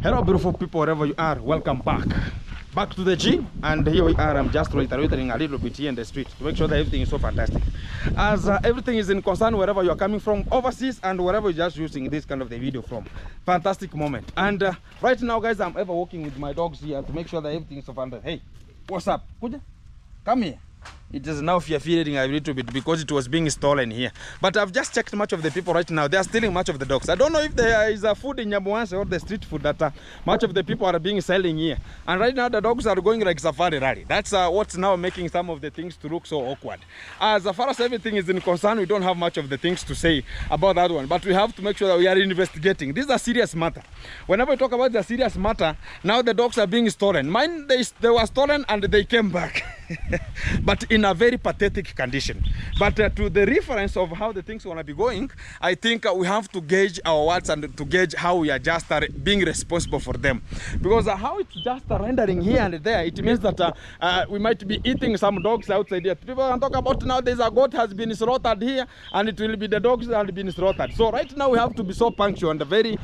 Hello beautiful people, wherever you are, welcome back to the gym. And here we are. I'm just reiterating a little bit here in the street to make sure that everything is so fantastic, as everything is in concern wherever you're coming from overseas and wherever you're just using this kind of the video from. Fantastic moment. And right now guys, I'm ever walking with my dogs here to make sure that everything is so fantastic. Hey, what's up? Come here. It is now fear-feeding a little bit because it was being stolen here. But I've just checked much of the people right now. They are stealing much of the dogs. I don't know if there is a food in Nyamuanse or the street food that much of the people are being selling here. And right now the dogs are going like safari rally. That's what's now making some of the things to look so awkward. As far as everything is in concern, we don't have much of the things to say about that one. But we have to make sure that we are investigating. This is a serious matter. Whenever we talk about the serious matter, now the dogs are being stolen. Mine, they were stolen and they came back. But in a very pathetic condition. But to the reference of how the things want to be going, I think we have to gauge our words and to gauge how we are just being responsible for them. Because how it's just rendering here and there, it means that we might be eating some dogs outside here. People can talk about now there's a goat has been slaughtered here and it will be the dogs that have been slaughtered. So right now we have to be so punctual and very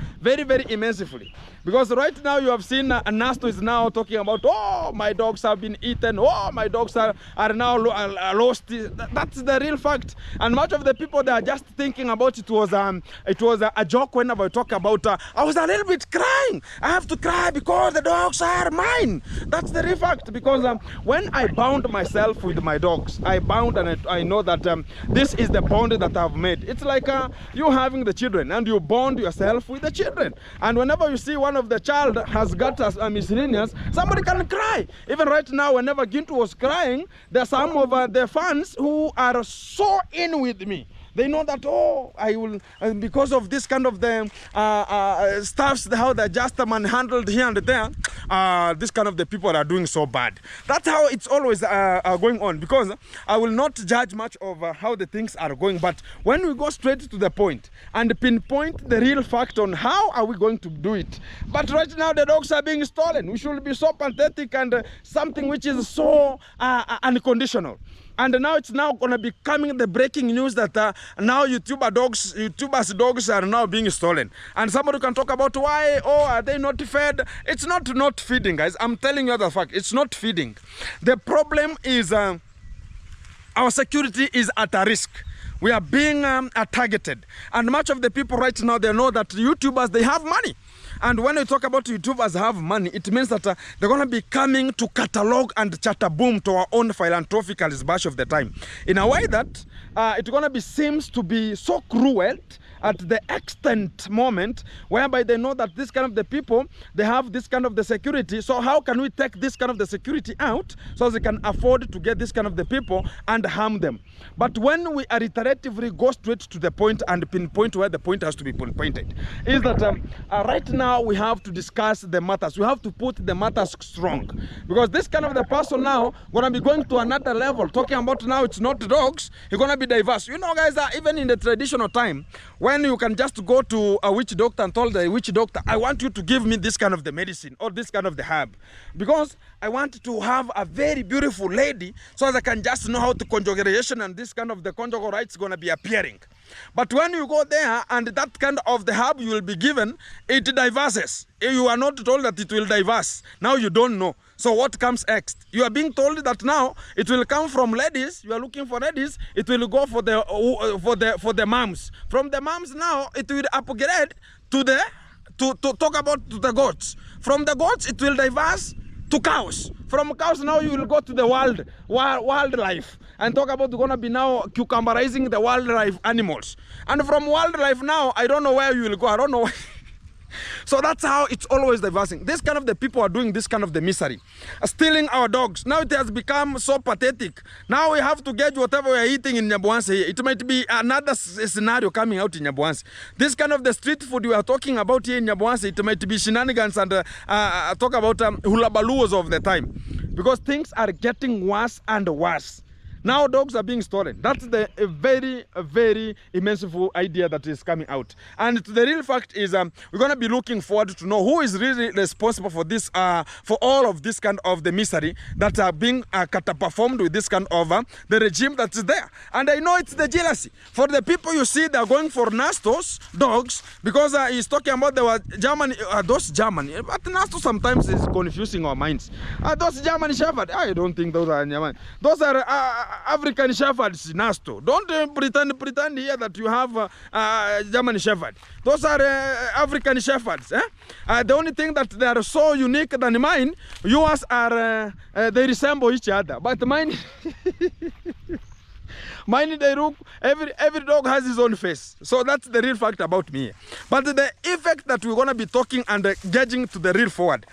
immensely. Because right now you have seen Nasto is now talking about, oh, my dogs have been eaten, oh, my dogs are now lost. That's the real fact. And much of the people, they are just thinking about it was a joke whenever I talk about, I was a little bit crying. I have to cry because the dogs are mine. That's the real fact. Because when I bound myself with my dogs, I bound and I know that this is the bond that I've made. It's like you having the children and you bond yourself with the children. And whenever you see one of the child has got a miscellaneous, somebody can cry. Even right now, whenever Gintu was crying, there are some of the fans who are so in with me. They know that, oh, I will, because of this kind of the stuffs, how the adjustment handled here and there, this kind of the people are doing so bad. That's how it's always going on, because I will not judge much of how the things are going. But when we go straight to the point and pinpoint the real fact on how are we going to do it. But right now the dogs are being stolen. We should be so pathetic and something which is so unconditional. And now it's now going to be coming the breaking news that now YouTubers' dogs are now being stolen. And somebody can talk about why, oh, are they not fed? It's not feeding, guys. I'm telling you the fact. It's not feeding. The problem is our security is at a risk. We are being targeted. And much of the people right now, they know that YouTubers, they have money. And when we talk about YouTubers have money, it means that they're going to be coming to catalog and chatter boom to our own philanthropical bash of the time. In a way that it's going to be seems to be so cruel at the extent moment whereby they know that this kind of the people, they have this kind of the security. So how can we take this kind of the security out so they can afford to get this kind of the people and harm them? But when we iteratively go straight to the point and pinpoint where the point has to be pinpointed, is that right now we have to discuss the matters. We have to put the matters strong, because this kind of the person now gonna be going to another level, talking about now it's not dogs, you're gonna be diverse. You know, guys, even in the traditional time, when you can just go to a witch doctor and tell the witch doctor, I want you to give me this kind of the medicine or this kind of the herb, because I want to have a very beautiful lady so that I can just know how to conjugation and this kind of the conjugal rights going to be appearing. But when you go there and that kind of the herb you will be given, it diverses. You are not told that it will diverse. Now you don't know. So what comes next? You are being told that now it will come from ladies. You are looking for ladies. It will go for the moms. From the moms now it will upgrade to the to talk about to the goats. From the goats it will diverse to cows. From cows now you will go to the wildlife and talk about going to be now cucumberizing the wildlife animals. And from wildlife now, I don't know where you will go. I don't know. So that's how it's always diversing. This kind of the people are doing this kind of the misery. Stealing our dogs. Now it has become so pathetic. Now we have to gauge whatever we are eating in Nyabuanse here. It might be another scenario coming out in Nyabuanse. This kind of the street food we are talking about here in Nyabuanse, it might be shenanigans and talk about hulabaluos of the time. Because things are getting worse and worse. Now dogs are being stolen. That's the very immense idea that is coming out. And the real fact is we're going to be looking forward to know who is really responsible for this, for all of this kind of the misery that are being performed with this kind of the regime that's there. And I know it's the jealousy. For the people you see, they're going for Nasto's dogs because he's talking about those German. But Nasto sometimes is confusing our minds. Those German Shepherds, I don't think those are German. Those are African Shepherds, Nasto. Don't pretend here that you have German Shepherd. Those are African Shepherds. The only thing that they are so unique than mine, yours are, they resemble each other. But mine... Mine, they look, every dog has his own face. So that's the real fact about me. But the effect that we're going to be talking and gauging to the real forward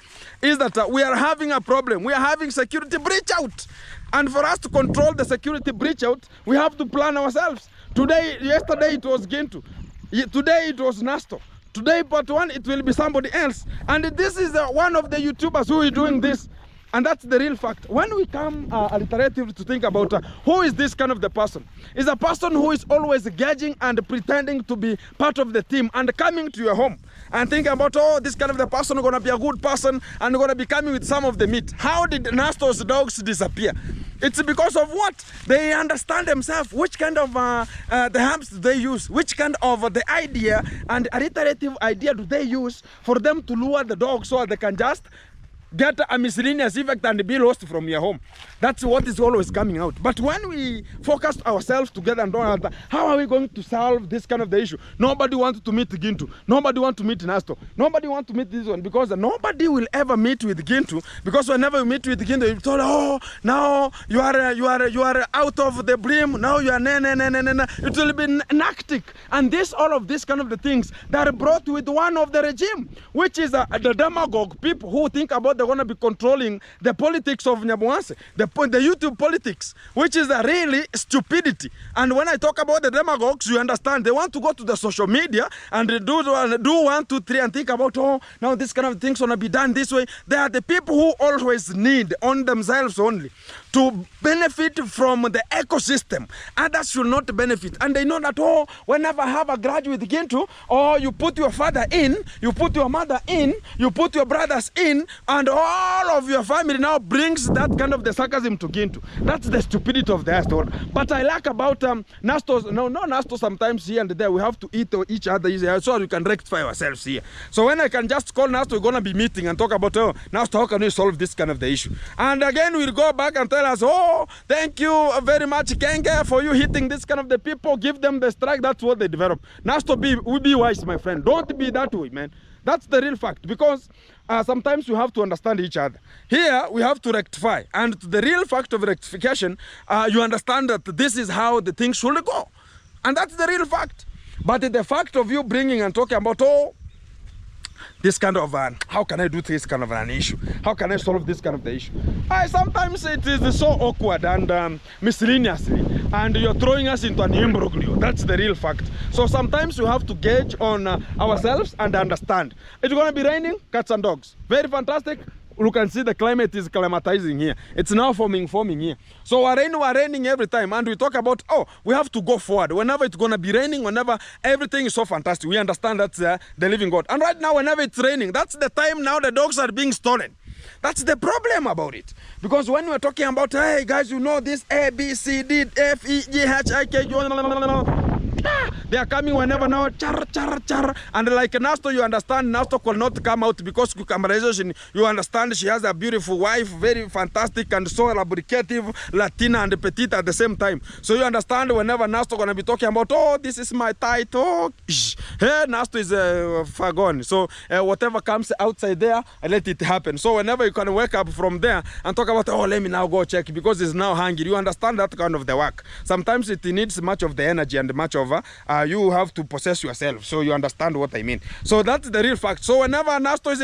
is that we are having a problem. We are having security breach out. And for us to control the security breach out, we have to plan ourselves. Yesterday it was Gintu. Today it was Nasto. Today, part one, it will be somebody else. And this is one of the YouTubers who is doing this. And that's the real fact. When we come alliterative to think about who is this kind of the person, is a person who is always gauging and pretending to be part of the team and coming to your home and thinking about, oh, this kind of the person is going to be a good person and going to be coming with some of the meat. How did Nasto's dogs disappear? It's because of what? They understand themselves which kind of the harms do they use, which kind of the idea and alliterative idea do they use for them to lure the dogs so they can just get a miscellaneous effect and be lost from your home. That's what is always coming out. But when we focus ourselves together and don't understand, how are we going to solve this kind of the issue? Nobody wants to meet Gintu. Nobody wants to meet Nasto. Nobody wants to meet this one because nobody will ever meet with Gintu. Because whenever you meet with Gintu, you're told, oh, now you are out of the brim. Now you are It will be nactic. And all of this kind of the things that are brought with one of the regime, which is the demagogue people who think about they're going to be controlling the politics of Nyabuanse, the YouTube politics, which is really stupidity. And when I talk about the demagogues, you understand, they want to go to the social media and do 1, 2, 3 and think about, oh, now this kind of things going to be done this way. They are the people who always need on themselves only to benefit from the ecosystem. Others should not benefit. And they know that, oh, whenever I have a grudge with Gintu, or you put your father in, you put your mother in, you put your brothers in, and all of your family now brings that kind of the sarcasm to Gintu. That's the stupidity of the story. But I like about Nasto's, no Nasto sometimes here and there, we have to eat each other easier so we can rectify ourselves here. So when I can just call Nasto, we're going to be meeting and talk about, oh, Nasto, how can we solve this kind of the issue? And again, we'll go back and tell us, oh, thank you very much, Kenge, for you hitting this kind of the people, give them the strike. That's what they develop. Nasto, be wise, my friend. Don't be that way, man. That's the real fact, because sometimes you have to understand each other. Here, we have to rectify. And the real fact of rectification, you understand that this is how the things should go. And that's the real fact. But the fact of you bringing and talking about, oh, this kind of how can I do this kind of an issue? How can I solve this kind of the issue? Sometimes it is so awkward and miscellaneously, and you're throwing us into an imbroglio. That's the real fact. So sometimes you have to gauge on ourselves and understand. It's going to be raining, cats and dogs. Very fantastic. You can see the climate is climatizing here. It's now forming here. So we're raining every time. And we talk about, oh, we have to go forward. Whenever it's going to be raining, whenever everything is so fantastic, we understand that's the living God. And right now, whenever it's raining, that's the time now the dogs are being stolen. That's the problem about it. Because when we're talking about, hey, guys, you know this A, B, C, D, F, E, G, H, I, K, they are coming whenever now, char. And like Nasto, you understand, Nasto will not come out because customization, you understand she has a beautiful wife, very fantastic and so lubricative, Latina and petite at the same time. So you understand whenever Nasto going to be talking about, oh, this is my title, hey, Nasto is far gone. So whatever comes outside there, I let it happen. So whenever you can wake up from there and talk about, oh, let me now go check because it's now hungry, you understand that kind of the work. Sometimes it needs much of the energy and much of you have to possess yourself, so you understand what I mean. So that's the real fact. So whenever Nasto is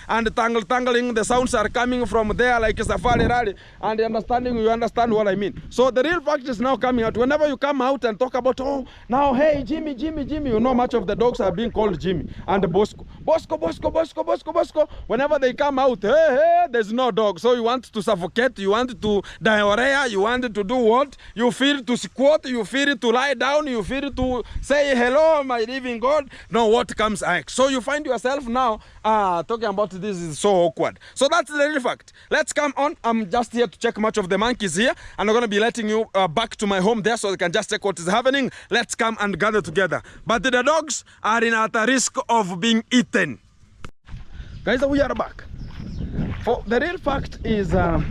and tangling, the sounds are coming from there like a safari rally, and you understand what I mean. So the real fact is now coming out. Whenever you come out and talk about, oh, now, hey, Jimmy, you know much of the dogs are being called Jimmy and Bosco. Bosco, Bosco, Bosco, Bosco, Bosco. Whenever they come out, hey, there's no dog. So you want to suffocate, you want to diarrhea, you want to do what? You feel to squat, you feel to lie down, you feel to say hello, my living God. No, what comes next? So you find yourself now talking about this is so awkward. So that's the real fact. Let's come on. I'm just here to check much of the monkeys here, and I'm going to be letting you back to my home there so they can just check what is happening. Let's come and gather together. But the dogs are at a risk of being eaten. Guys, we are back. For the real fact is I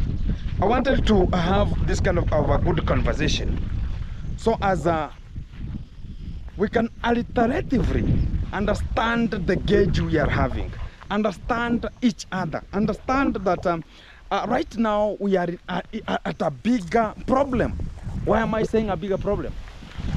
wanted to have this kind of a good conversation, so as we can alternatively understand the gauge we are having, understand each other, understand that right now we are at a bigger problem. Why am I saying a bigger problem?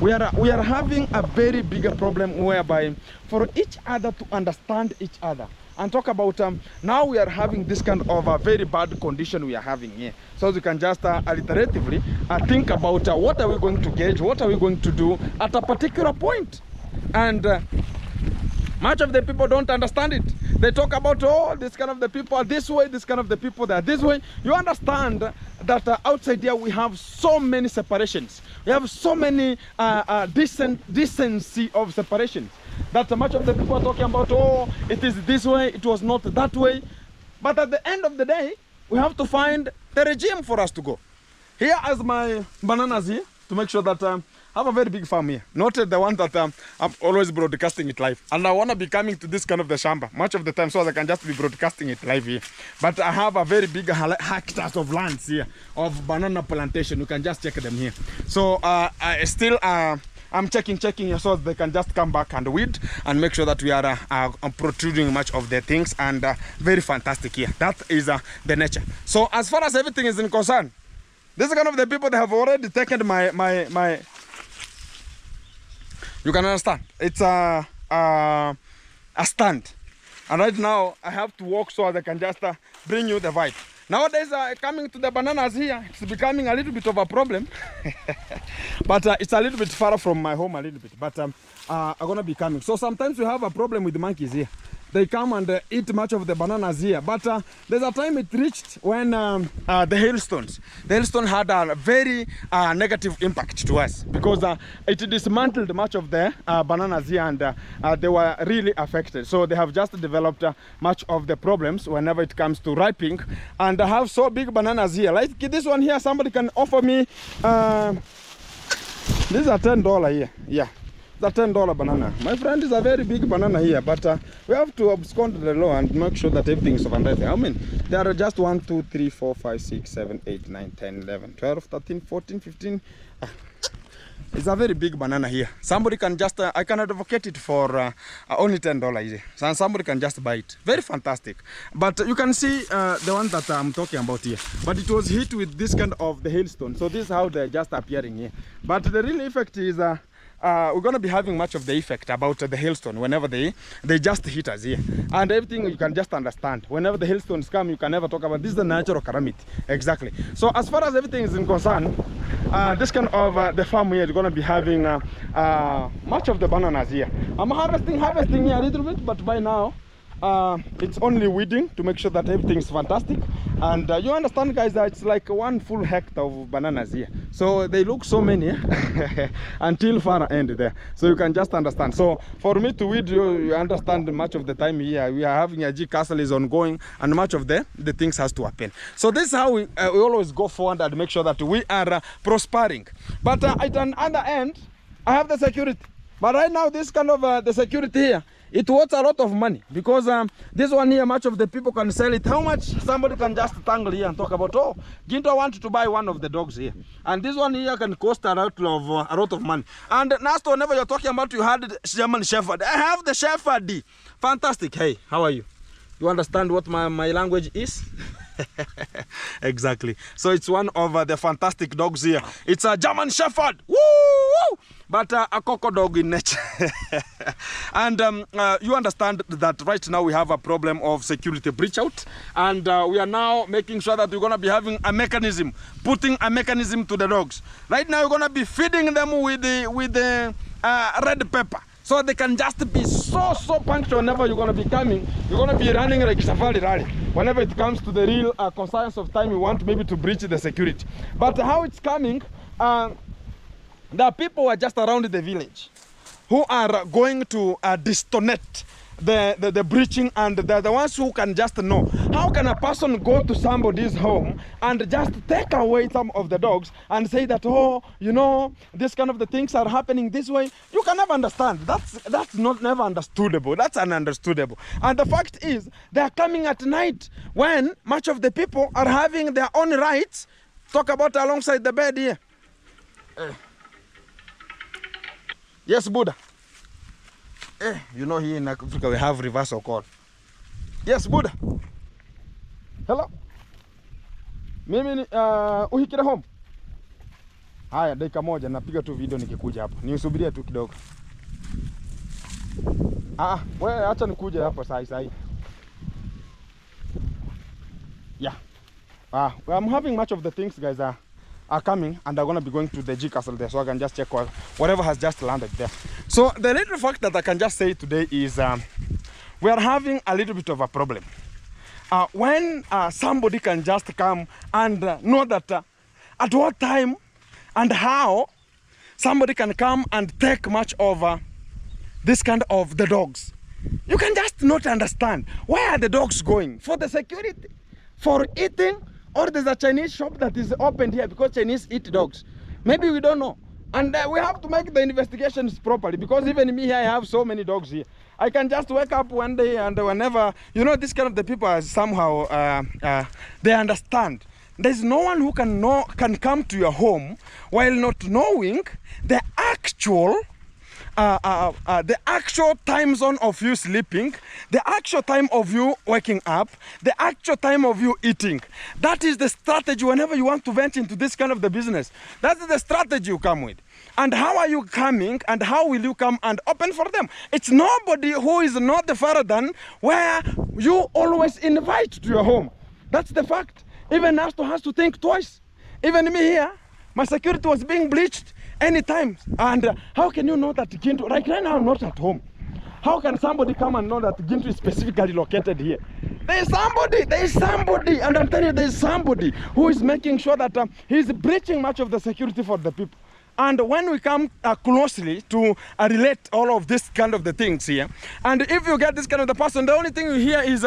We are having a very bigger problem whereby for each other to understand each other and talk about now we are having this kind of a very bad condition we are having here. So you can just alternatively think about what are we going to gauge, what are we going to do at a particular point. And much of the people don't understand it. They talk about, oh, this kind of the people are this way, this kind of the people that are this way. You understand that outside here we have so many separations. We have so many decency of separations. That much of the people are talking about, oh, it is this way, it was not that way. But at the end of the day, we have to find the regime for us to go. Here is my bananas here, to make sure that I have a very big farm here. Not the one that I'm always broadcasting it live. And I want to be coming to this kind of the shamba much of the time so I can just be broadcasting it live here. But I have a very big hectares of lands here of banana plantation. You can just check them here. So I still I'm checking here so they can just come back and weed and make sure that we are protruding much of the things, and very fantastic here. That is the nature. So as far as everything is in concern, this is kind of the people that have already taken my you can understand. It's a stand. And right now I have to walk so they can just bring you the vibe. Nowadays, coming to the bananas here, it's becoming a little bit of a problem. But it's a little bit far from my home a little bit. But I'm going to be coming. So sometimes we have a problem with the monkeys here. They come and eat much of the bananas here. But there's a time it reached when the hailstones. The hailstone had a very negative impact to us because it dismantled much of the bananas here, and they were really affected. So they have just developed much of the problems whenever it comes to ripening. And I have so big bananas here. Like this one here, somebody can offer me, this is a $10 here. Yeah. The $10 banana. My friend, is a very big banana here, but we have to abscond the law and make sure that everything is fantastic. I mean, there are just 1, 2, 3, 4, 5, 6, 7, 8, 9, 10, 11, 12, 13, 14, 15. It's a very big banana here. Somebody can just, I can advocate it for only $10 here. So somebody can just buy it. Very fantastic. But you can see the one that I'm talking about here. But it was hit with this kind of the hailstone. So this is how they're just appearing here. But the real effect is we're going to be having much of the effect about the hailstone whenever they just hit us here. And everything you can just understand. Whenever the hailstones come, you can never talk about this is the natural calamity. Exactly. So as far as everything is in concern, this kind of the farm here is going to be having much of the bananas here. I'm harvesting here a little bit, but by now it's only weeding to make sure that everything is fantastic. And you understand, guys, that it's like 1 full hectare of bananas here. So they look so many until far end there. So you can just understand. So for me to weed, you understand much of the time here we are having a G castle is ongoing, and much of the things has to happen. So this is how we always go forward and make sure that we are prospering. But at an other end, I have the security. But right now, this kind of the security here, it worth a lot of money, because this one here, much of the people can sell it. How much? Somebody can just tangle here and talk about, oh, Ginto wanted to buy one of the dogs here. And this one here can cost a lot of money. And Nasto, whenever you're talking about you had German Shepherd, I have the Shepherd. Fantastic. Hey, how are you? You understand what my language is? Exactly. So it's one of the fantastic dogs here. It's a German Shepherd. Woo! But a cocoa dog in nature. And you understand that right now we have a problem of security breach out, and we are now making sure that we're going to be having a mechanism, putting a mechanism to the dogs. Right now we're going to be feeding them with the red pepper. So they can just be so punctual whenever you're going to be coming. You're going to be running like safari rally. Whenever it comes to the real concerns of time, you want maybe to breach the security. But how it's coming, the people are just around the village who are going to distonate the breaching, and the ones who can just know. How can a person go to somebody's home and just take away some of the dogs and say that, oh, you know, this kind of the things are happening this way? You can never understand. That's not never understandable. That's ununderstandable. And the fact is, they are coming at night when much of the people are having their own rights. Talk about alongside the bed here. Yes, Buddha. You know, here in Africa we have reversal call. Yes, Buddha. Hello. Mimi uhikira home. Haya, dakika moja napiga tu video nikikuja hapo. Nisubirie tu kidogo. Wewe acha nikuje hapo saa hii. Yeah. I'm having much of the things guys are coming, and I'm going to be going to the G castle there, so I can just check whatever has just landed there. So the little fact that I can just say today is we are having a little bit of a problem. When somebody can just come and know that at what time and how somebody can come and take much of this kind of the dogs. You can just not understand. Where are the dogs going? For the security? For eating? Or there's a Chinese shop that is opened here because Chinese eat dogs. Maybe we don't know. And we have to make the investigations properly, because even me here, I have so many dogs here. I can just wake up one day and whenever, you know, this kind of the people are somehow, they understand. There's no one who can come to your home while not knowing the actual time zone of you sleeping, the actual time of you waking up, the actual time of you eating. That is the strategy whenever you want to venture into this kind of the business. That's the strategy you come with. And how are you coming, and how will you come and open for them? It's nobody who is not the further than where you always invite to your home. That's the fact. Even Nasto has to think twice. Even me here, my security was being breached anytime. And how can you know that Gintu, like right now I'm not at home. How can somebody come and know that Gintu is specifically located here? There is somebody, and I'm telling you, there is somebody who is making sure that he's breaching much of the security for the people. And when we come closely to relate all of this kind of the things here, and if you get this kind of the person, the only thing you hear is,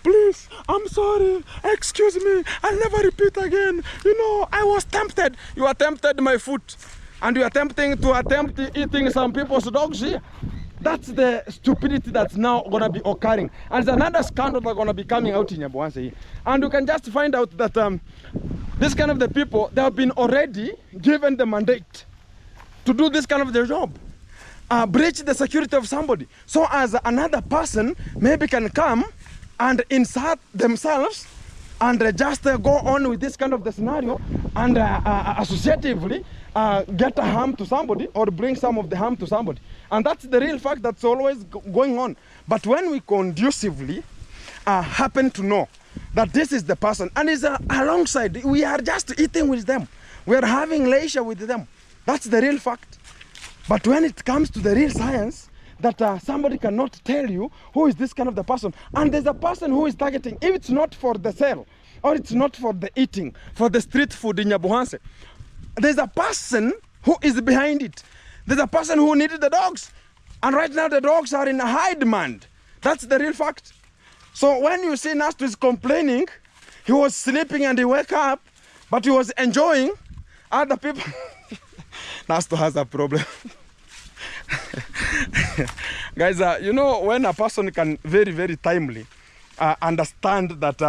please, I'm sorry, excuse me, I'll never repeat again. You know, I was tempted. You attempted my foot, and you are attempting eating some people's dogs here. That's the stupidity that's now going to be occurring. And there's another scandal that's going to be coming out in Nyabuanse here. And you can just find out that this kind of the people, they have been already given the mandate to do this kind of their job. Breach the security of somebody. So as another person maybe can come and insert themselves and just go on with this kind of the scenario and associatively get a harm to somebody or bring some of the harm to somebody. And that's the real fact that's always going on. But when we conducively happen to know that this is the person and is alongside, we are just eating with them, we are having leisure with them, that's the real fact. But when it comes to the real science, that somebody cannot tell you who is this kind of the person, and there's a person who is targeting, if it's not for the sale or it's not for the eating, for the street food in Nyabuanse, there's a person who is behind it. There's a person who needed the dogs, and right now the dogs are in a high demand. That's the real fact. So when you see Nasto is complaining, he was sleeping and he woke up, but he was enjoying other people. Nasto has a problem. Guys, you know, when a person can very, very timely understand that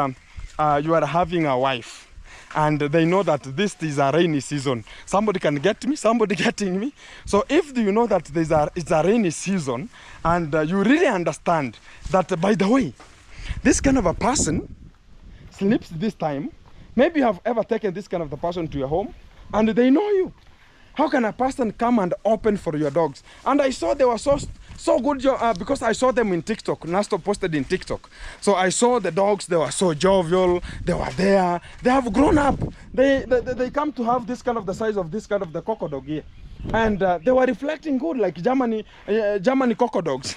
you are having a wife, and they know that this is a rainy season. Somebody can get me, somebody getting me. So if you know that it's a rainy season, and you really understand that, by the way, this kind of a person sleeps this time, maybe you have ever taken this kind of the person to your home, and they know you. How can a person come and open for your dogs? And I saw they were so good, because I saw them in TikTok. Nasto posted in TikTok. So I saw the dogs, they were so jovial, they were there. They have grown up. They come to have this kind of the size of this kind of the coco dog here. and they were reflecting good, like Germany cocoa dogs.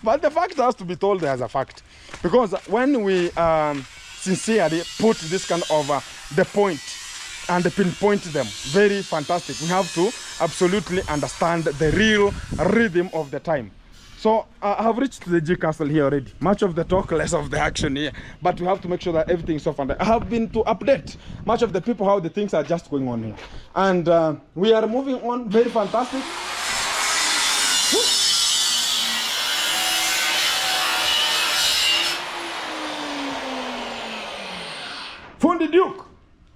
But the fact has to be told as a fact, because when we sincerely put this kind of the point and pinpoint them, very fantastic. We have to absolutely understand the real rhythm of the time. So I have reached the G Castle here already. Much of the talk, less of the action here. But we have to make sure that everything is so fantastic. I have been to update much of the people how the things are just going on here. And we are moving on, very fantastic. Fundi Duke.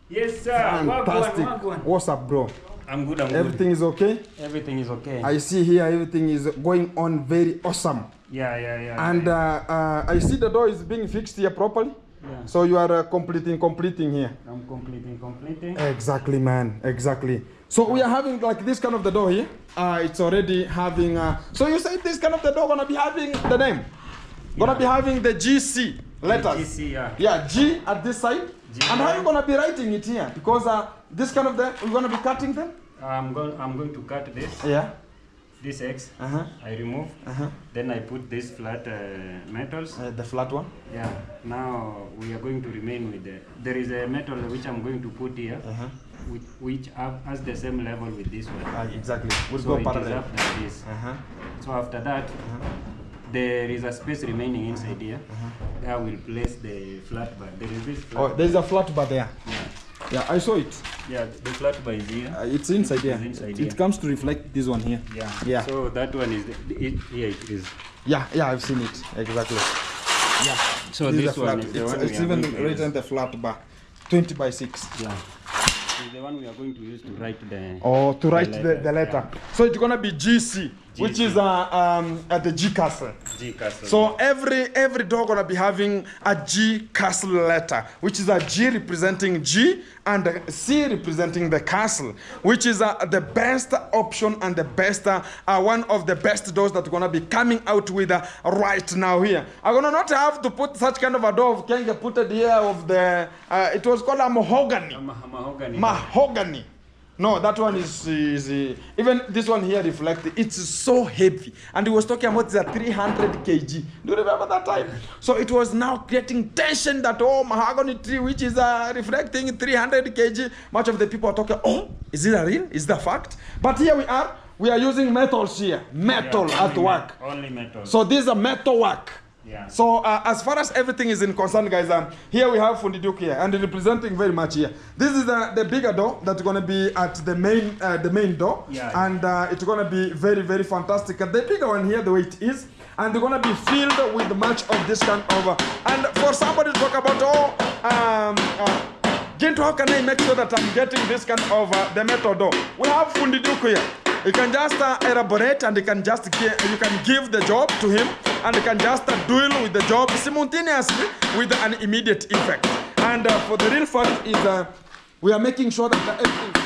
Yes, sir. Fantastic. What's up, bro? I'm good. Everything is okay? Everything is okay. I see here everything is going on very awesome. Yeah. And I see the door is being fixed here properly. Yeah. So you are completing here. I'm completing. Exactly, man. Exactly. So we are having like this kind of the door here. It's already having. So you say this kind of the door gonna be having the name. Gonna be having the GC letters. GC, yeah. Yeah, G at this side. G, and how are you gonna be writing it here? Because this kind of we're gonna be cutting them. I'm going to cut this. Yeah. This X. I remove. Then I put this flat metals. The flat one. Yeah. Now we are going to remain with there is a metal which I'm going to put here, which has the same level with this one. Exactly. We'll so go parallel. it is up like this. So after that. There is a space remaining inside here. I will place the flat bar. There is this flat bar. There is a flat bar there. Yeah, I saw it. Yeah, the flat bar is here. It's inside here. It comes to reflect this one here. Yeah. So that one is here it is. Yeah, I've seen it exactly. Yeah. So this one is the one. It's even written the flat bar, 20 by 6. Yeah. Is the one we are going to use to write the. To write the letter. Yeah. So it's gonna be GC. Which is at the G Castle. G Castle. So every dog gonna be having a G Castle letter, which is a G representing G and a C representing the castle, which is the best option and the best one of the best doors that gonna be coming out with right now here. I'm gonna not have to put such kind of a door. Can you put it here of the? It was called a mahogany. Mahogany. No, that one is even this one here reflected. It's so heavy, and he was talking about the 300 kg. Do you remember that time? So it was now creating tension that mahogany tree, which is reflecting 300 kg. Much of the people are talking. Oh, is it a real? Is that fact? But here we are. We are using metals here. Metal at work. Only metal. So this is a metal work. Yeah. So as far as everything is in concern, guys, here we have Fundi Duke here and representing very much here. This is the bigger door that's going to be at the main door, and it's going to be very, very fantastic. And the bigger one here, the way it is, and they're going to be filled with much of this kind of. And for somebody to talk about Gento, how can I make sure that I'm getting this kind of the metal door? We have Fundi Duke here. You can just elaborate, and you can give the job to him, and you can just deal with the job simultaneously with an immediate effect. And for the real fact is we are making sure that everything.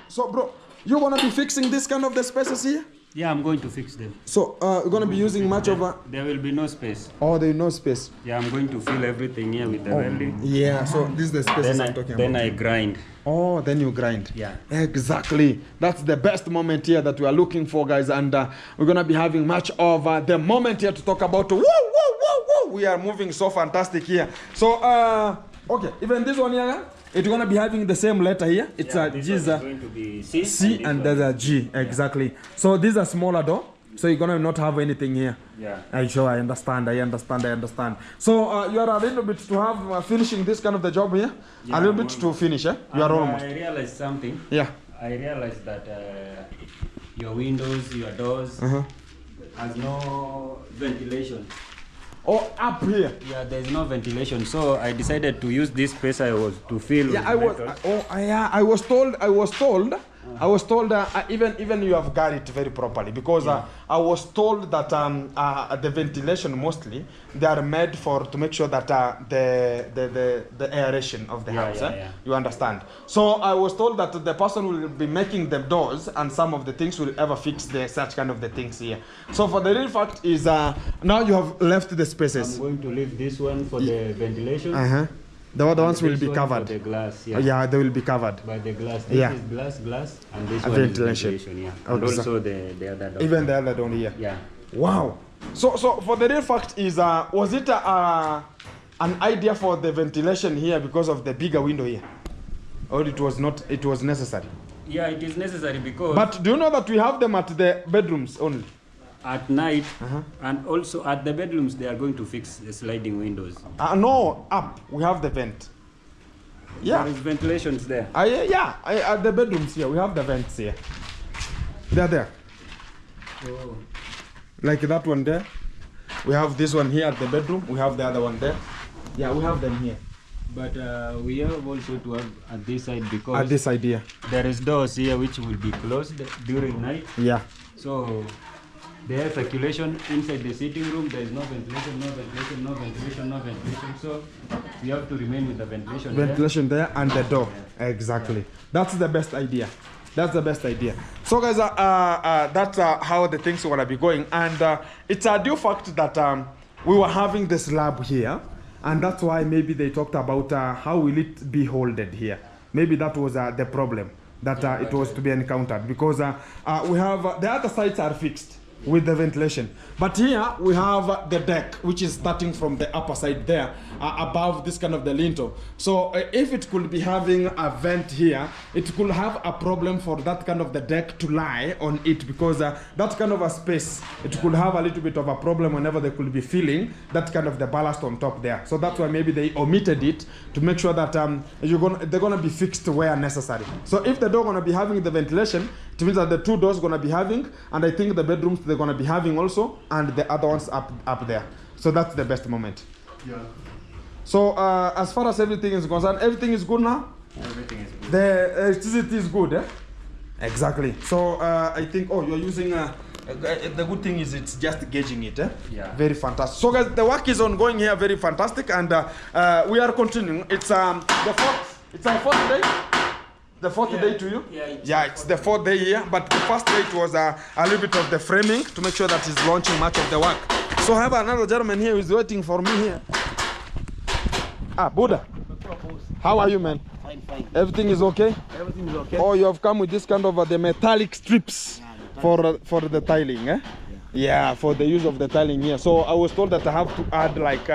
So, bro, you wanna be fixing this kind of the spaces here? Yeah, I'm going to fix them. So you're going to be using much of a... There will be no space. Oh, there is no space. Yeah, I'm going to fill everything here with the welding. Yeah, so this is the space I'm talking about. Then I grind. Oh, then you grind. Yeah. Exactly. That's the best moment here that we are looking for, guys. And we're going to be having much of the moment here to talk about... Woo, woo, woo, woo. We are moving so fantastic here. So, okay, even this one here... It's going to be having the same letter here. It's a G. This is going to be C. C and there's a G. Exactly. Yeah. So this is a smaller door. So you're going to not have anything here. Yeah. I understand. So you are a little bit to have finishing this kind of the job here. Yeah, a little bit to finish. You are almost. I realized something. Yeah. I realized that your windows, your doors has no ventilation. Oh, up here. Yeah, there's no ventilation, so I decided to use this space I was to fill. Yeah, I was told. Even you have got it very properly, because I was told that the ventilation mostly they are made to make sure that the aeration of the house. You understand? So I was told that the person will be making the doors and some of the things will ever fix such kind of the things here. So for the real fact is now you have left the spaces. I'm going to leave this one for the ventilation. The other ones will This be one covered. for the glass, Yeah, they will be covered. By the glass. This Yeah. is glass, and this A one ventilation. is ventilation, yeah. Oh, And exactly. also the other door. Even the other down here. Yeah. Wow. So for the real fact is, was it an idea for the ventilation here because of the bigger window here, or it was not? It was necessary. Yeah, it is necessary because But do you know that we have them at the bedrooms only? at night and also at the bedrooms they are going to fix the sliding windows. No, up we have the vent. Yeah. There is ventilations there. At the bedrooms here we have the vents here. They're there. Oh. Like that one there. We have this one here at the bedroom. We have the other one there. Yeah, we have them here. But we have also to have at this side because At this idea. there is doors here which will be closed during night. Yeah. So the air circulation inside the sitting room, there is no ventilation, no ventilation, no ventilation, no ventilation. So we have to remain with the ventilation. Ventilation there and the door. Exactly. That's the best idea. That's the best idea. So guys, that's how the things are gonna be going, and it's a due fact that we were having this lab here, and that's why maybe they talked about how will it be holded here. Maybe that was the problem that it was to be encountered, because we have the other sides are fixed with the ventilation, but here we have the deck which is starting from the upper side there above this kind of the lintel. So if it could be having a vent here, it could have a problem for that kind of the deck to lie on it, because that kind of a space, it could have a little bit of a problem whenever they could be feeling that kind of the ballast on top there. So that's why maybe they omitted it to make sure that they're gonna be fixed where necessary. So if the door gonna be having the ventilation, it means that the two doors gonna be having, and I think the bedrooms they're gonna be having also, and the other ones up there. So that's the best moment. Yeah. So as far as everything is concerned, everything is good now. Everything is good. The electricity is good, eh? Exactly. So I think, oh, you're using the good thing is it's just gauging it, eh? Yeah. Very fantastic. So guys, the work is ongoing here, very fantastic, and we are continuing. It's the fourth. It's our fourth day. The fourth day to you? Yeah, It's the fourth day here, but the first day it was a little bit of the framing to make sure that he's launching much of the work. So I have another gentleman here who is waiting for me here. Buddha. How are you, man? Fine. Everything is okay? Everything is okay. Oh, you have come with this kind of the metallic strips for the tiling, eh? Yeah, for the use of the tiling here. So I was told that I have to add like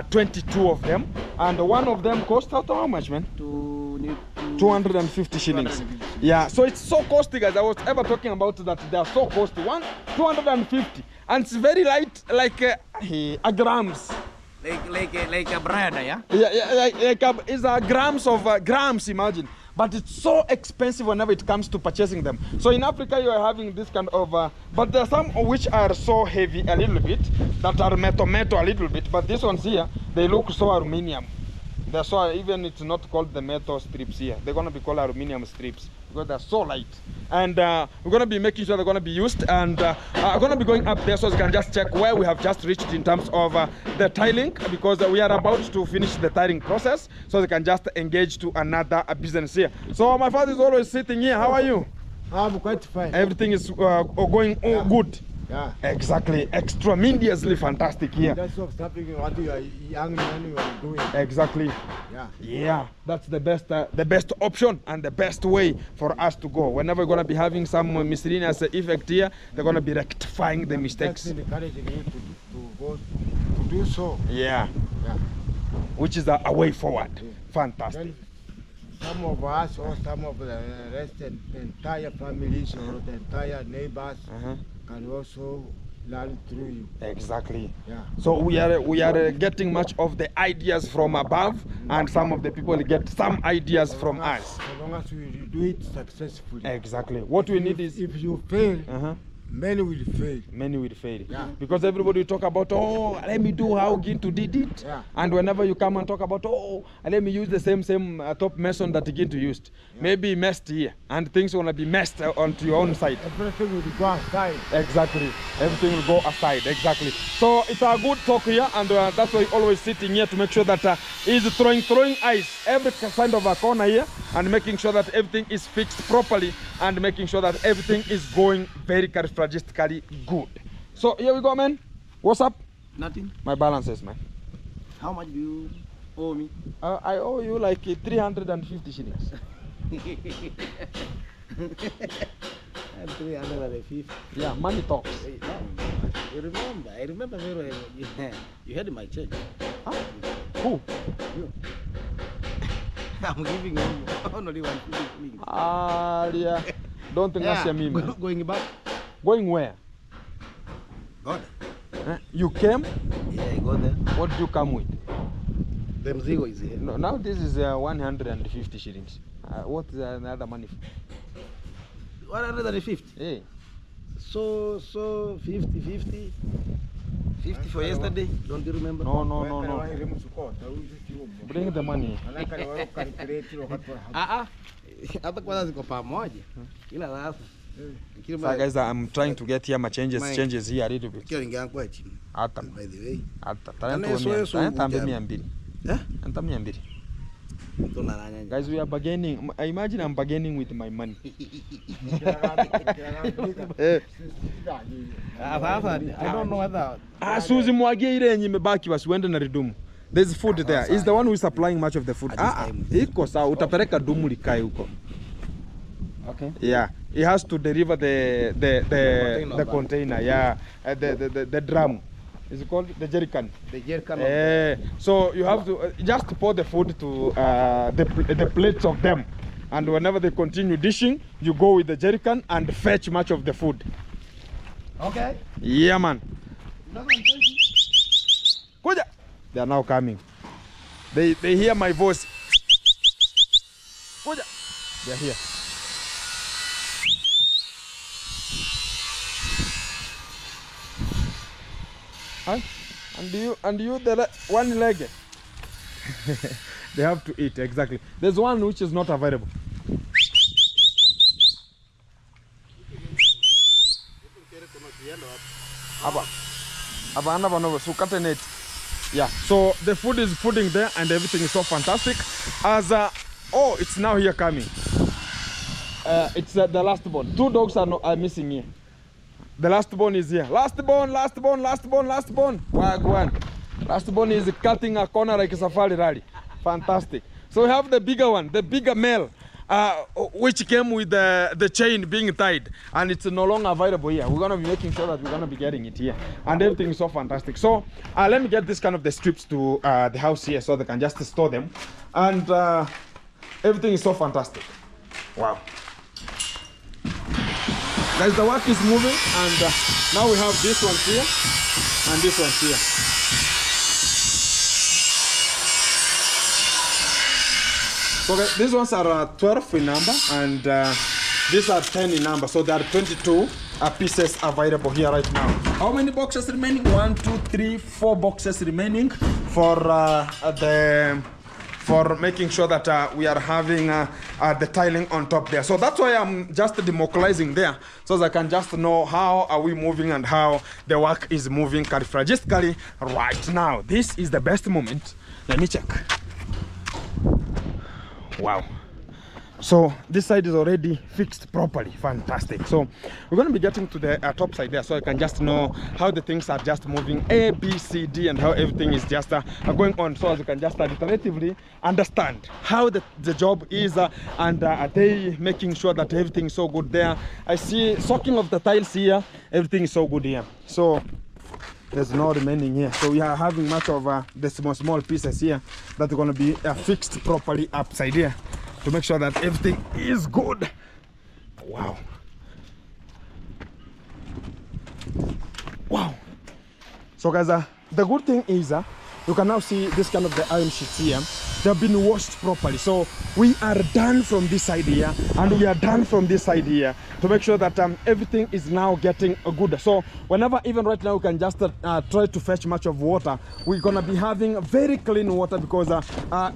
22 of them, and one of them cost how much, man? 250 shillings. Yeah, so it's so costly, guys. I was ever talking about that they are so costly. 250, and it's very light, like a grams. Like a bread, yeah? Yeah, it's grams of grams, imagine. But it's so expensive whenever it comes to purchasing them. So in Africa, you are having this kind of, but there are some which are so heavy a little bit, that are metal a little bit. But these ones here, they look so aluminium. They're so, even it's not called the metal strips here. They're gonna be called aluminium strips because they're so light. And we're gonna be making sure they're gonna be used, and I'm gonna be going up there so you can just check where we have just reached in terms of the tiling, because we are about to finish the tiling process, so they can just engage to another business here. So my father is always sitting here. How are you? I'm quite fine. Everything is going good. Yeah. Exactly. Extremendously fantastic here. That's something what you are young man you are doing. Exactly. Yeah, that's the best option and the best way for us to go. Whenever we're gonna be having some miscellaneous effect here, they're gonna be rectifying the mistakes. That's encouraging you to do so. Yeah. Yeah. Which is a way forward. Yeah. Fantastic. Then some of us or some of the rest, the entire families or the entire neighbors can also learn through you. Exactly. Yeah. So we are getting much of the ideas from above, and some of the people get some ideas from us. So long as we do it successfully. Exactly. What we need is, if you fail, many will fail. Many will fail. Yeah. Because everybody will talk about, oh, let me do how Gintu did it. Yeah. And whenever you come and talk about, oh, let me use the same top mason that Gintu used. Yeah. Maybe messed here, and things are going to be messed onto your own side. Everything will go aside. Exactly. Everything will go aside. Exactly. So it's a good talk here, and that's why always sitting here to make sure that he's throwing eyes every kind of a corner here, and making sure that everything is fixed properly, and making sure that everything is going very characteristically good. So here we go, man. What's up? Nothing. My balances, man. How much do you owe me? I owe you like 350 shillings. And 350. Yeah, money talks. Hey, no, you remember? I remember very well. You had my change. Huh? Who? You. I'm giving you only 150. Ah, yeah. Don't think that's me, man. Going back? Going where? God. You came? Yeah, I go there. What did you come with? The mzigo is here. No, now this is 150 shillings. What is another money? 150. Hey. So 50 for yesterday. Don't you remember? No. Bring the money. Hata kwanza ziko pamoja. Ila sasa. So guys, I'm trying to get here my changes here a little bit. Kile ingeangu chini. Hata. By the way. Hata. Hata 200. Eh? Hata 200. Guys, we are bargaining. I imagine I'm bargaining with my money. I don't know whether. Suzi mwagie ile yenye imebaki wasiende na ridumu. There's food there. He's the one who is supplying much of the food. Iko sawa, utapeleka dumu likae huko. Okay. Yeah, he has to deliver the container. Yeah, the drum. Is it called the jerrycan? The jerrycan. So you have to just pour the food to the plates of them, and whenever they continue dishing, you go with the jerrycan and fetch much of the food. Okay. Yeah, man. Kuja. They are now coming. They hear my voice. Kuja. They are here. Huh? And you the one leg. They have to eat, exactly. There's one which is not available. Yeah, so the food is pudding there and everything is so fantastic. As oh, it's now here coming. It's the last bone. 2 dogs are missing here. The last bone is here. Last bone. Wagwan. Last bone is cutting a corner like a safari rally. Fantastic. So we have the bigger one, the bigger male, which came with the chain being tied, and it's no longer available here. We're gonna be making sure that we're gonna be getting it here, and everything is so fantastic. So let me get this kind of the strips to the house here so they can just store them, and everything is so fantastic. Wow. Guys, the work is moving, and now we have this one here and this one here. So guys, these ones are 12 in number, and these are 10 in number. So there are 22 pieces available here right now. How many boxes remaining? 1, 2, 3, 4 boxes remaining for making sure that we are having the tiling on top there. So that's why I'm just demobilizing there, so that I can just know how are we moving and how the work is moving carefragistically right now. This is the best moment. Let me check. Wow. So this side is already fixed properly. Fantastic. So we're going to be getting to the top side there, so I can just know how the things are just moving A, B, C, D, and how everything is just going on, so as you can just iteratively understand how the job is, and are they making sure that everything is so good there. I see soaking of the tiles here. Everything is so good here. So there's no remaining here. So we are having much of the small pieces here that are going to be fixed properly upside here, to make sure that everything is good. Wow. Wow. So guys, the good thing is you can now see this kind of the iron sheets here. They've been washed properly. So we are done from this side here, and we are done from this side here, to make sure that everything is now getting good. So whenever, even right now, we can just try to fetch much of water, we're gonna be having very clean water, because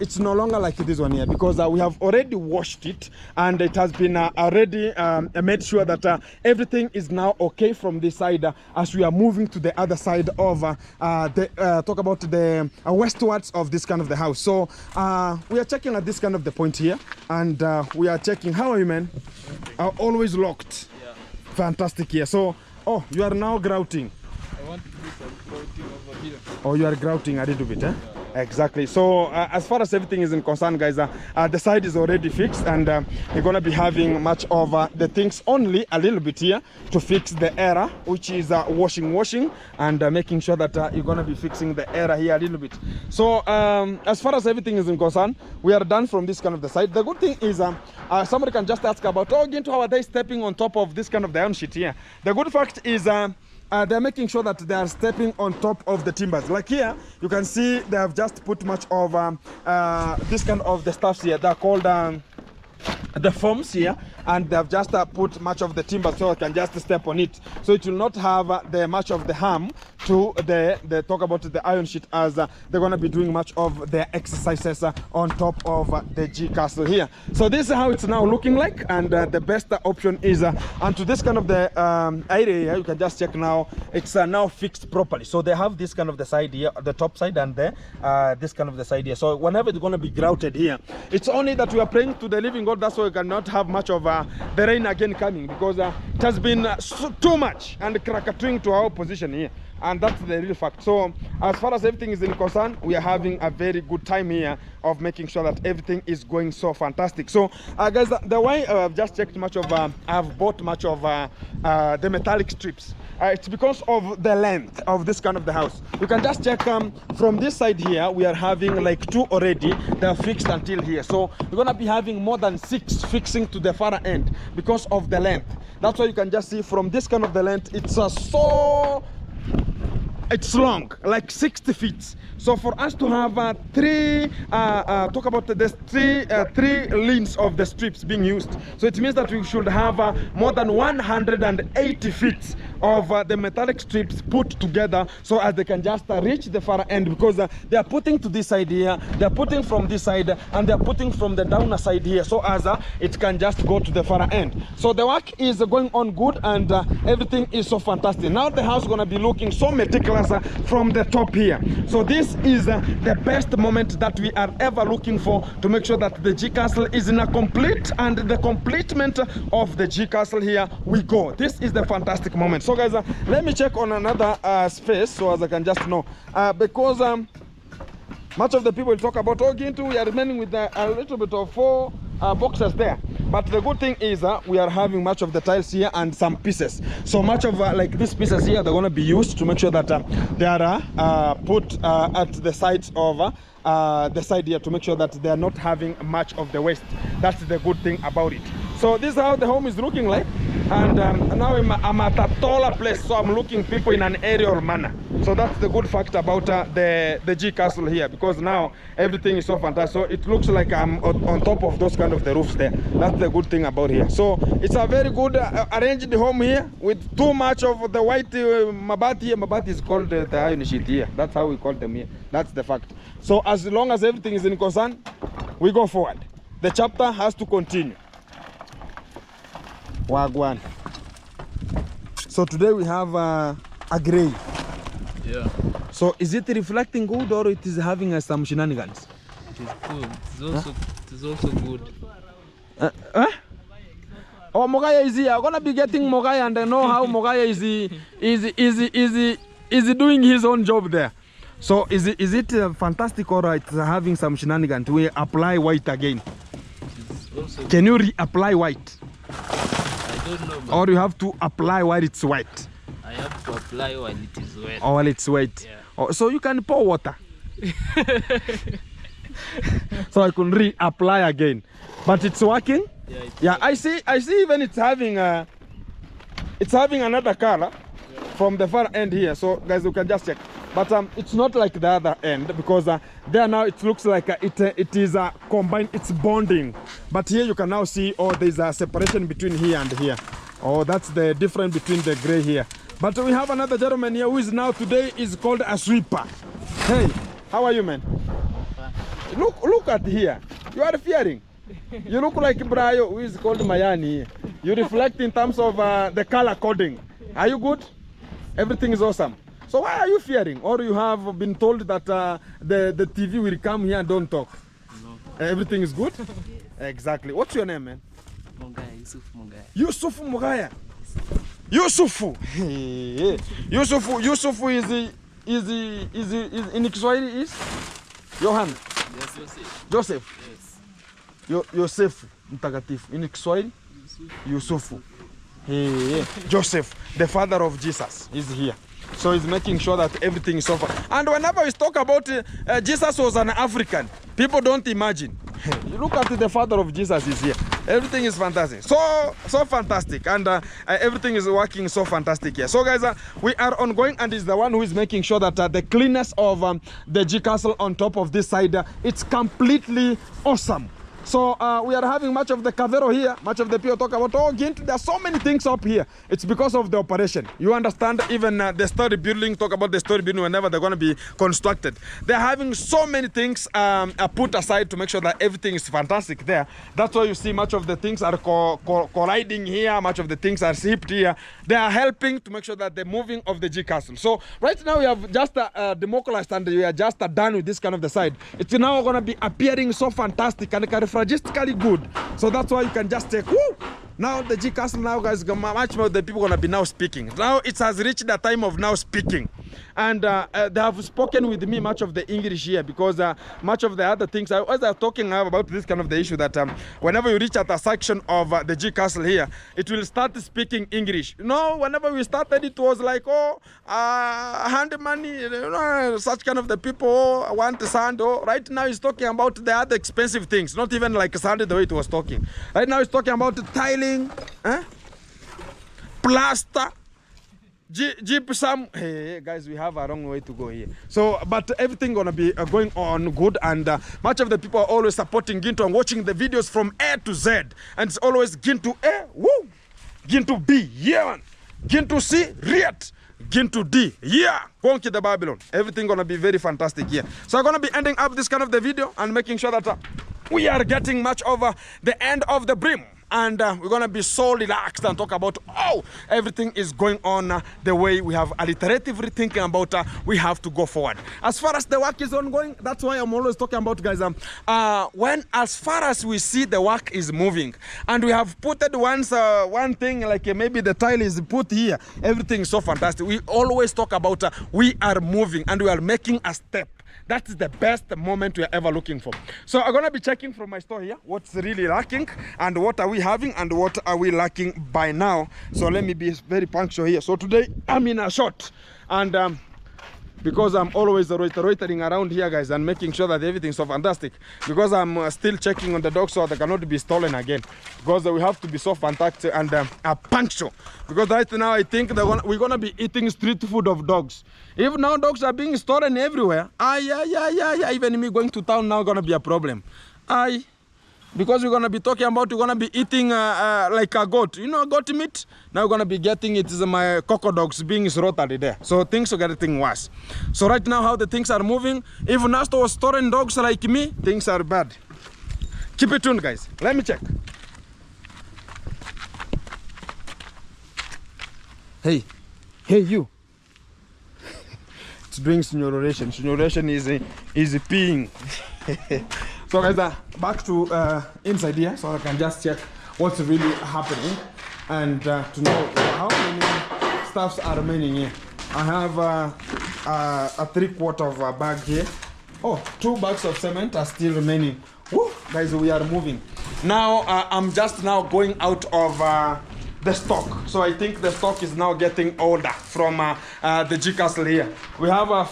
it's no longer like this one here, because we have already washed it, and it has been already made sure that everything is now okay from this side, as we are moving to the other side of talk about the westwards of this kind of the house. So we are checking at this kind of the point here, and we are checking. How are you, man? Always locked. Yeah. Fantastic here. So, oh, you are now grouting. I want to do some grouting over here. Oh, you are grouting a little bit, eh? Yeah. Exactly. So as far as everything is concerned, guys, the side is already fixed, and you're gonna be having much of the things only a little bit here to fix the error, which is washing, and making sure that you're gonna be fixing the error here a little bit. So as far as everything is concerned, we are done from this kind of the side. The good thing is somebody can just ask about, oh, Ginto, how are they stepping on top of this kind of the iron sheet here? The good fact is they're making sure that they are stepping on top of the timbers. Like here, you can see they have just put much of this kind of the stuffs here. They're called the foams here, and they have just put much of the timber so I can just step on it, so it will not have the much of the harm to the talk about the iron sheet, as they're going to be doing much of their exercises on top of the G castle here. So this is how it's now looking like, and the best option is and to this kind of the area here, you can just check now, it's now fixed properly. So they have this kind of the side here, the top side, and this kind of the side here. So whenever it's going to be grouted here, it's only that we are praying to the living God, that's why we cannot have much of the rain again coming, because it has been too much and krakatwing to our position here, and that's the real fact. So as far as everything is in concern, we are having a very good time here of making sure that everything is going so fantastic. So guys, the way I've just checked much of I've bought much of the metallic strips. It's because of the length of this kind of the house. You can just check from this side here, we are having like 2 already. They are fixed until here, so we're gonna be having more than 6 fixing to the far end because of the length. That's why you can just see from this kind of the length, it's it's long, like 60 feet. So for us to have talk about the three lanes of the strips being used, so it means that we should have more than 180 feet of the metallic strips put together, so as they can just reach the far end, because they are putting to this side here, they are putting from this side, and they are putting from the downer side here, so as it can just go to the far end. So the work is going on good, and everything is so fantastic. Now the house is going to be looking so meticulous from the top here. So this is the best moment that we are ever looking for, to make sure that the G castle is in a complete, and the completement of the G castle here we go. This is the fantastic moment. So guys, let me check on another space, so as I can just know, because much of the people talk about, oh, Ginto, we are remaining with a little bit of 4 boxes there. But the good thing is we are having much of the tiles here and some pieces. So much of like these pieces here, they're going to be used to make sure that they are put at the sides of the side here, to make sure that they are not having much of the waste. That's the good thing about it. So this is how the home is looking like, and now I'm at a taller place, so I'm looking people in an aerial manner. So that's the good fact about the G castle here, because now everything is so fantastic. So it looks like I'm on top of those kind of the roofs there. That's the good thing about here. So it's a very good arranged home here, with too much of the white mabati here. Mabati is called the iron sheet here. That's how we call them here. That's the fact. So as long as everything is in concern, we go forward. The chapter has to continue. Wagwan. So today we have a gray. Yeah. So is it reflecting good, or it is having some shenanigans? It is good. It is also good. Oh, Mogaya is here. I'm gonna be getting Mogaya, and I know how Mogaya is doing his own job there. So is it fantastic, or it's having some shenanigans? We apply white again. Can you reapply white? I don't know. Or you have to apply while it's wet? I have to apply while it is wet. Or while it's wet. Yeah. Oh, so you can pour water. So I can reapply again. But it's working? Yeah, I see even it's having another color from the far end here. So guys, you can just check. But it's not like the other end, because there now it looks like it is combined, it's bonding. But here you can now see, oh, there's a separation between here and here. Oh, that's the difference between the gray here. But we have another gentleman here who is now today is called a sweeper. Hey, how are you, man? Look at here. You are fearing. You look like Brayo, who is called Mayani. You reflect in terms of the color coding. Are you good? Everything is awesome. So why are you fearing? Or you have been told that the TV will come here and don't talk? No. Everything is good? Exactly. What's your name, man? Mogaya, Yusuf Mogaya. Yusuf Mogaya. Yusufu. Yusufu is in Kiswahili is? Johan. Yes, Joseph. Joseph. Yes. Yosef mtakatifu. In Kiswahili? Yusufu. Joseph, the father of Jesus, is here. So he's making sure that everything is over. And whenever we talk about Jesus was an African, people don't imagine. You look at the father of Jesus is here. Everything is fantastic. So fantastic. And everything is working so fantastic here. So guys, we are ongoing, and is the one who is making sure that the cleanness of the G Castle on top of this side, it's completely awesome. So we are having much of the Cavero here. Much of the people talk about, oh, Gint, there are so many things up here. It's because of the operation. You understand? Even the story building, talk about the story building whenever they're going to be constructed. They're having so many things put aside to make sure that everything is fantastic there. That's why you see much of the things are colliding here. Much of the things are shipped here. They are helping to make sure that the moving of the G Castle. So right now we have just democratized, and we are just done with this kind of the side. It's now going to be appearing so fantastic and logistically good. So that's why you can just take, woo! Now the G Castle now, guys, much more the people gonna be now speaking. Now it has reached the time of now speaking. And they have spoken with me much of the English here, because much of the other things, I was talking about this kind of the issue that whenever you reach at a section of the G Castle here, it will start speaking English. You know, whenever we started, it was like, oh, hand money, you know, such kind of the people, oh, want sand. Oh, right now he's talking about the other expensive things, not even like sand the way it was talking. Right now he's talking about tiling, plaster, gypsum. Hey guys, we have a long way to go here. So but everything gonna be going on good, and much of the people are always supporting Ginto and watching the videos from A to Z, and it's always Ginto A, woo, Ginto B, yeah man, Ginto C, Riet, Ginto D, yeah, Conquer the Babylon. Everything gonna be very fantastic here. So I'm gonna be ending up this kind of the video and making sure that we are getting much over the end of the brim. And we're going to be so relaxed and talk about, oh, everything is going on the way we have alliteratively thinking about we have to go forward. As far as the work is ongoing, that's why I'm always talking about, guys, when as far as we see the work is moving, and we have put it once, one thing, like maybe the tile is put here, everything is so fantastic. We always talk about we are moving and we are making a step. That is the best moment we are ever looking for. So I'm going to be checking from my store here what's really lacking and what are we having and what are we lacking by now. So let me be very punctual here. So today I'm in a short, and because I'm always reiterating around here, guys, and making sure that everything's so fantastic, because I'm still checking on the dogs so they cannot be stolen again, because we have to be so fantastic and punctual, because right now I think we're gonna be eating street food of dogs. If now dogs are being stolen everywhere, even me going to town now gonna be a problem. Because we're gonna be talking about, we're gonna be eating like a goat, you know, goat meat. Now we're gonna be getting it is my cocoa dogs being slaughtered there. So things are getting worse. So right now how the things are moving, if Nasto was storing dogs like me, things are bad. Keep it tuned, guys. Let me check. Hey you. It's doing snoration. Snoration is peeing. So guys, back to inside here, so I can just check what's really happening and to know how many stuffs are remaining here. I have a 3/4 of a bag here. Oh, 2 bags of cement are still remaining. Woo, guys, we are moving. Now I'm just now going out of the stock. So I think the stock is now getting older from the G Castle here. We have I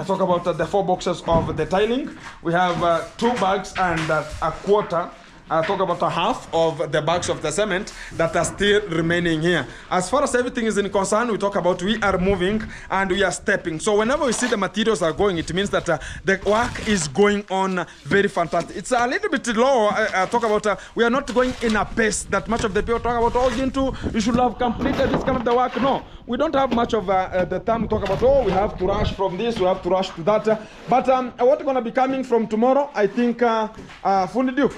talk about the 4 boxes of the tiling. We have 2 bags and a quarter. I talk about a half of the bags of the cement that are still remaining here. As far as everything is in concern, we talk about we are moving and we are stepping. So whenever we see the materials are going, it means that the work is going on very fantastic. It's a little bit low. I talk about we are not going in a pace that much of the people talk about, oh, Ginto, you should have completed this kind of the work. No, we don't have much of the time to talk about, oh, we have to rush from this, we have to rush to that. But what's going to be coming from tomorrow, I think, Fundi Duke.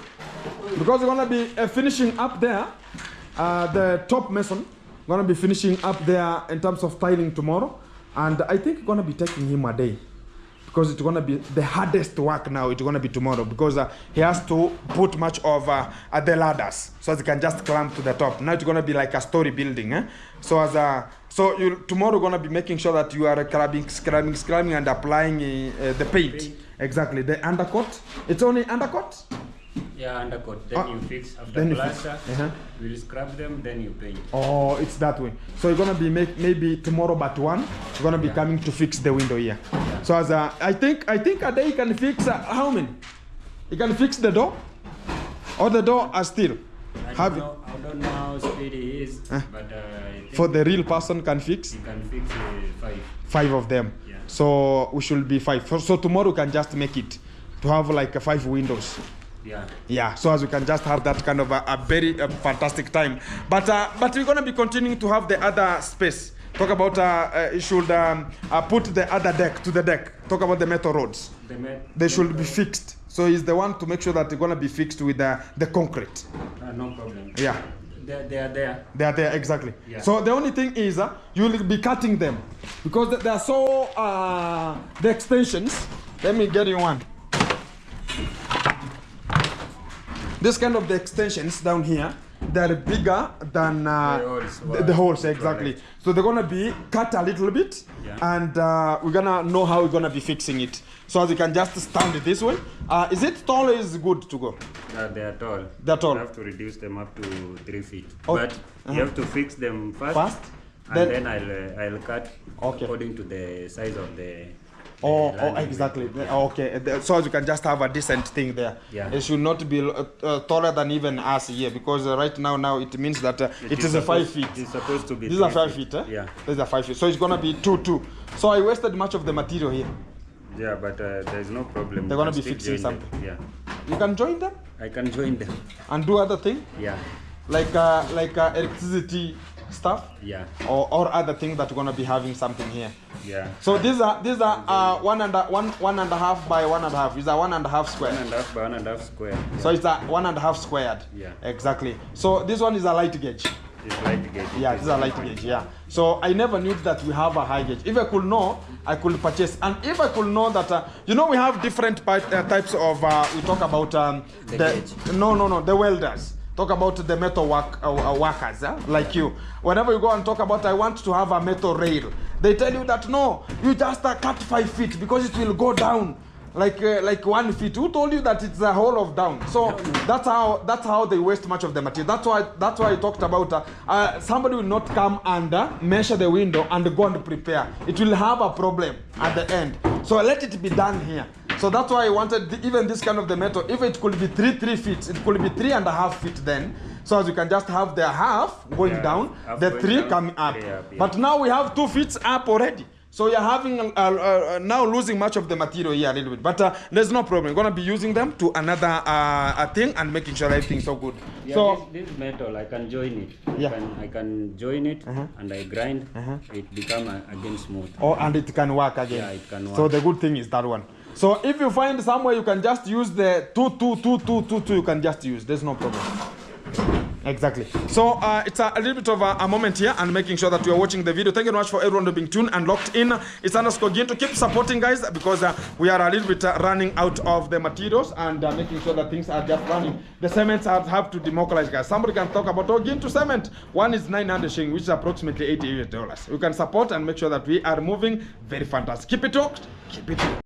Because we're going to be finishing up there, the top mason, going to be finishing up there in terms of tiling tomorrow. And I think it's going to be taking him a day, because it's going to be the hardest work now. It's going to be tomorrow, because he has to put much of the ladders so he can just climb to the top. Now it's going to be like a story building. So So you tomorrow gonna be making sure that you are scrubbing and applying the paint. Exactly. The undercoat. It's only undercoat. Yeah, undercoat. Then you fix after then you plaster. fix. We'll scrub them. Then you paint. Oh, it's that way. So you're gonna be maybe tomorrow, but one you're gonna be coming to fix the window here. Yeah. So as I think a day you can fix how many? You can fix the door, or the door are still. I don't know how speedy he is, but I think For the real person can fix. he can fix 5. 5 of them. Yeah. So we should be 5. So tomorrow we can just make it to have like 5 windows. Yeah. Yeah, so as we can just have that kind of a very fantastic time. But we're gonna be continuing to have the other space. Talk about you should put the other deck to the deck. Talk about the metal rods. They should be fixed. So he's the one to make sure that they're gonna be fixed with the concrete. No problem. Yeah. They are there. They are there, exactly. Yeah. So the only thing is you will be cutting them because they are so the extensions. Let me get you one. This kind of the extensions down here, they're bigger than the holes, exactly. Correct. So they're gonna be cut a little bit, and we're gonna know how we're gonna be fixing it. So as you can just stand it this way. Is it tall or is it good to go? They are tall. They're tall. You have to reduce them up to 3 feet. Oh, But you have to fix them first. And then I'll cut according to the size of the. Oh, exactly. Okay, so as you can just have a decent thing there. Yeah. It should not be taller than even us here, because right now it means that it is a 5 feet. It's supposed to be. These are 5 feet, eh? Yeah. These are 5 feet. So it's gonna be 2. So I wasted much of the material here. Yeah, but there's no problem. They're gonna be Still fixing join them. something. Yeah. You can join them I can join them. and do other thing Yeah. like electricity stuff, Yeah. or other things that we're gonna be having something here. Yeah. So these are 1.5 by 1.5. Is a 1.5 square. 1.5 by 1.5 square. Yeah. So it's a 1.5 squared. Yeah. Exactly. So this one is a light gauge. It's light gauge. Yeah, this is a light gauge. Yeah. So I never knew that we have a high gauge. If I could know, I could purchase. And if I could know that, we have different types of. We talk about the gauge. No, the welders. Talk about the metal workers, like you. Whenever you go and talk about, I want to have a metal rail, they tell you that no, you just cut 5 feet because it will go down like 1 feet. Who told you that it's a whole of down? So that's how they waste much of the material. That's why I talked about somebody will not come and measure the window and go and prepare. It will have a problem at the end. So let it be done here. So that's why I wanted even this kind of the metal. If it could be 3 feet, it could be 3.5 feet then. So as you can just have the half going down, the 3 coming up. Yeah. But now we have 2 feet up already. So you're having now losing much of the material here a little bit. But there's no problem. We're gonna be using them to another thing and making sure everything's so good. Yeah, So this metal, I can join it. Yeah. I can join it and I grind. It become again smooth. and it can work again. Yeah, it can work. So the good thing is that one. So if you find somewhere you can just use the 2, you can just use. There's no problem. Exactly. So it's a little bit of a moment here and making sure that you are watching the video. Thank you very much for everyone being tuned and locked in. It's underscore again to keep supporting, guys, because we are a little bit running out of the materials and making sure that things are just running. The cements have to demobilize, guys. Somebody can talk about again to cement. One is 900 shilling, which is approximately $80. You can support and make sure that we are moving very fantastic. Keep it talked. Keep it.